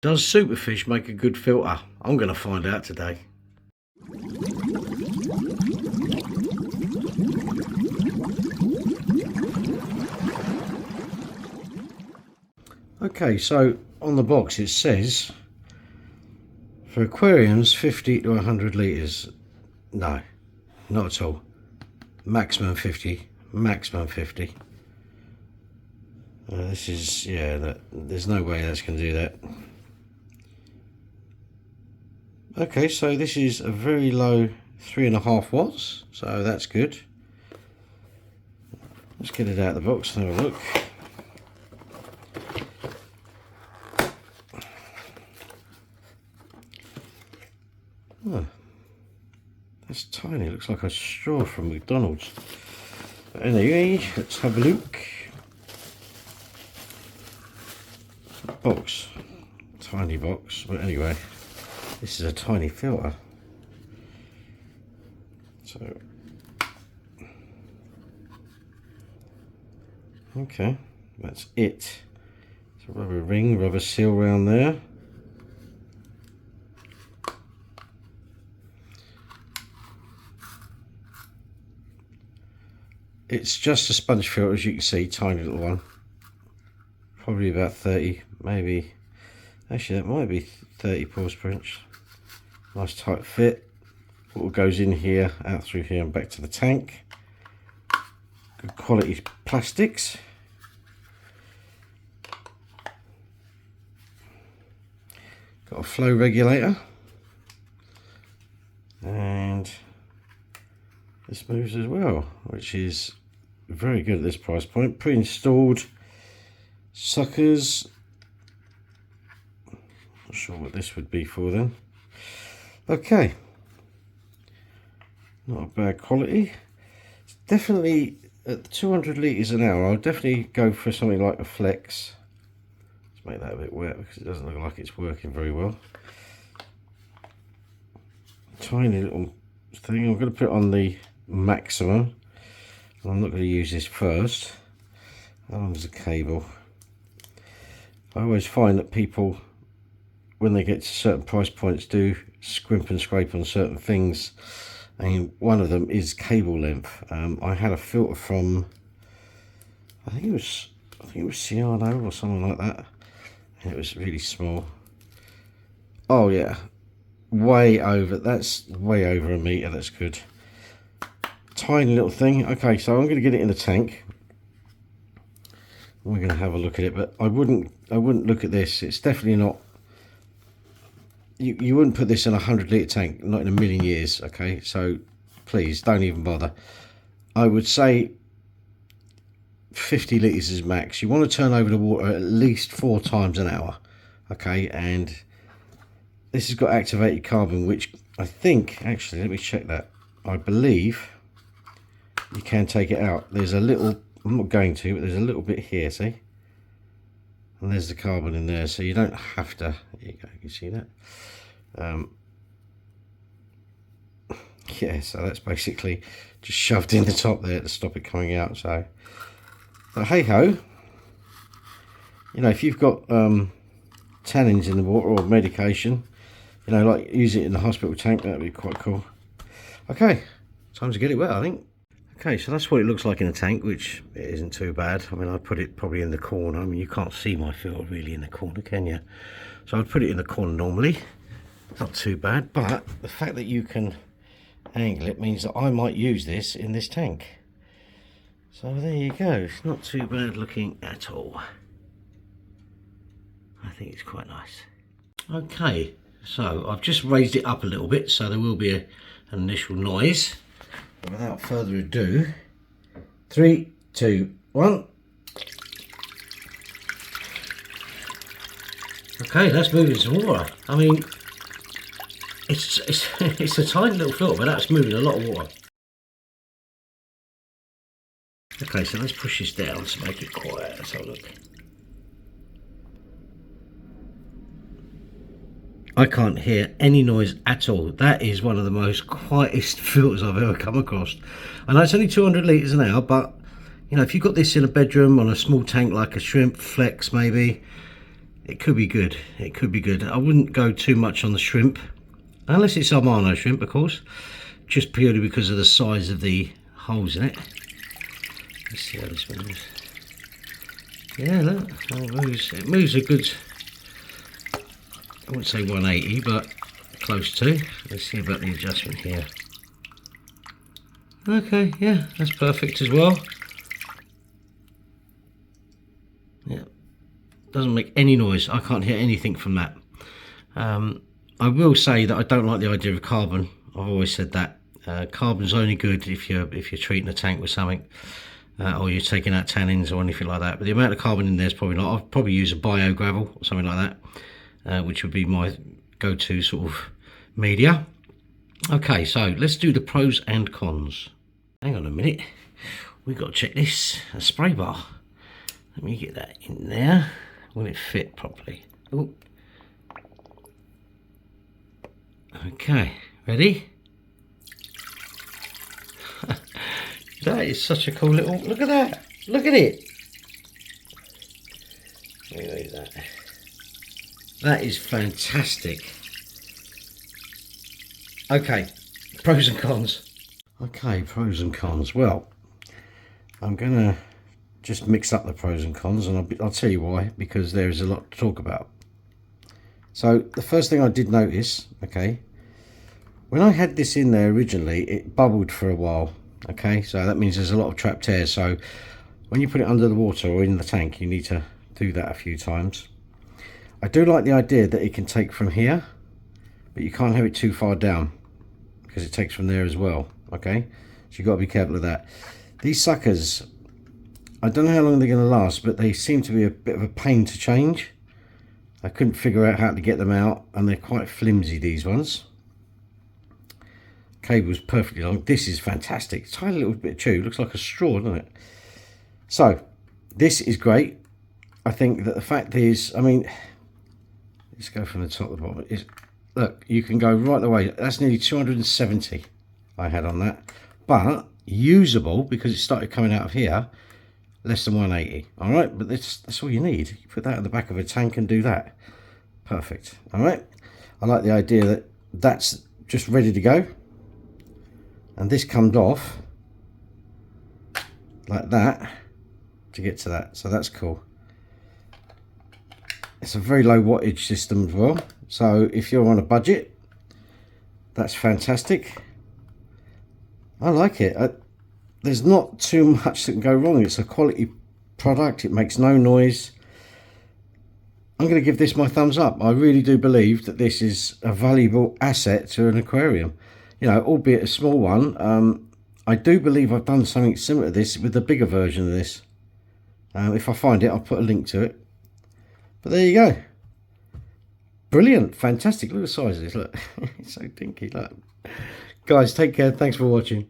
Does Superfish make a good filter? I'm going to find out today. Okay, so on the box it says for aquariums 50 to 100 litres. No, not at all. Maximum 50. Maximum 50. This is, yeah, there's no way that's going to do that. Okay, so this is a very low 3.5 watts, so that's good. Let's get it out of the box and have a look. Oh, that's tiny, it looks like a straw from McDonald's. But anyway, let's have a look. Box, tiny box, but anyway, this is a tiny filter. So, okay, that's it. It's a rubber ring, rubber seal around there. It's just a sponge filter, as you can see, tiny little one. Probably about 30, maybe, actually that might be 30 pores per inch. Nice tight fit. What goes in here, out through here and back to the tank. Good quality plastics. Got a flow regulator. And this moves as well, which is very good at this price point. Pre-installed suckers. Not sure what this would be for then. Okay, not a bad quality. It's definitely at 200 litres an hour. I'll definitely go for something like a Flex. Let's make that a bit wet because it doesn't look like it's working very well. Tiny little thing. I'm going to put it on the maximum. I'm not going to use this first. How long is the cable? I always find that people, when they get to certain price points, do scrimp and scrape on certain things, and one of them is cable length. I had a filter from, I think it was Ciano or something like that, and it was really small. Oh yeah, way over. That's way over a meter. That's good. Tiny little thing. Okay, so I'm going to get it in the tank. We're going to have a look at it, but I wouldn't look at this. It's definitely not. You wouldn't put this in a 100 litre tank, not in a million years. Okay, so please don't even bother. I would say 50 litres is max. You want to turn over the water at least 4 times an hour. Okay, and this has got activated carbon, which I think, actually, let me check that. I believe you can take it out. There's a little, I'm not going to, but there's a little bit here, see? And there's the carbon in there, so you don't have to. There you go, you can see that. Yeah, so that's basically just shoved in the top there to stop it coming out. So, but hey ho, you know, if you've got tannins in the water or medication, you know, like use it in the hospital tank, that'd be quite cool. Okay, time to get it wet, I think. Okay, so that's what it looks like in the tank, which it isn't too bad. I mean, I put it probably in the corner. I mean, you can't see my filter really in the corner, can you? So I'd put it in the corner normally. Not too bad, but the fact that you can angle it means that I might use this in this tank. So there you go. It's not too bad looking at all. I think it's quite nice. Okay, so I've just raised it up a little bit, so there will be an initial noise. But without further ado, 3, 2, 1. Okay, that's moving some water. I mean, it's a tiny little filter, but that's moving a lot of water. Okay, so let's push this down to make it quiet. Let's have a look. I can't hear any noise at all. That is one of the most quietest filters I've ever come across. I know it's only 200 litres an hour, but you know, if you've got this in a bedroom on a small tank like a shrimp Flex maybe, it could be good. It could be good. I wouldn't go too much on the shrimp, unless it's Armano shrimp, of course, just purely because of the size of the holes in it. Let's see how this one moves. Yeah, look, it moves a good, I wouldn't say 180, but close to. Let's see about the adjustment here. Okay, yeah, that's perfect as well. Yeah, doesn't make any noise. I can't hear anything from that. I will say that I don't like the idea of carbon. I've always said that. Carbon's only good if you're treating a tank with something, or you're taking out tannins or anything like that. But the amount of carbon in there is probably not. I'd probably use a bio gravel or something like that, which would be my go-to sort of media. Okay, so let's do the pros and cons. Hang on a minute, we've got to check this. A spray bar. Let me get that in there. Will it fit properly? Oh. Okay, ready? That is such a cool little, look at that. Look at it. Look at that. That is fantastic. Okay, pros and cons. Okay, pros and cons. Well, I'm going to just mix up the pros and cons, and I'll tell you why, because there is a lot to talk about. So the first thing I did notice, okay, when I had this in there originally, it bubbled for a while. Okay, so that means there's a lot of trapped air. So when you put it under the water or in the tank, you need to do that a few times. I do like the idea that it can take from here, but you can't have it too far down because it takes from there as well. Okay, so you've got to be careful of that. These suckers, I don't know how long they're going to last, but they seem to be a bit of a pain to change. I couldn't figure out how to get them out, and they're quite flimsy, these ones. Cable's perfectly long. This is fantastic. Tiny little bit of chew. Looks like a straw, doesn't it? So this is great. I think that the fact is, I mean, let's go from the top to the bottom. Look, you can go right the way. That's nearly 270 I had on that, but usable because it started coming out of here, less than 180. All right, but that's all you need. You put that in the back of a tank and do that. Perfect. All right, I like the idea that that's just ready to go. And this comes off like that to get to that, so that's cool. It's a very low wattage system as well, so if you're on a budget, that's fantastic. I like it. There's not too much that can go wrong. It's a quality product. It makes no noise. I'm going to give this my thumbs up. I really do believe that this is a valuable asset to an aquarium. You know, albeit a small one. I do believe I've done something similar to this with the bigger version of this. If I find it, I'll put a link to it. But there you go. Brilliant, fantastic. Look at the size of this. Look, it's so dinky. Look, guys, take care. Thanks for watching.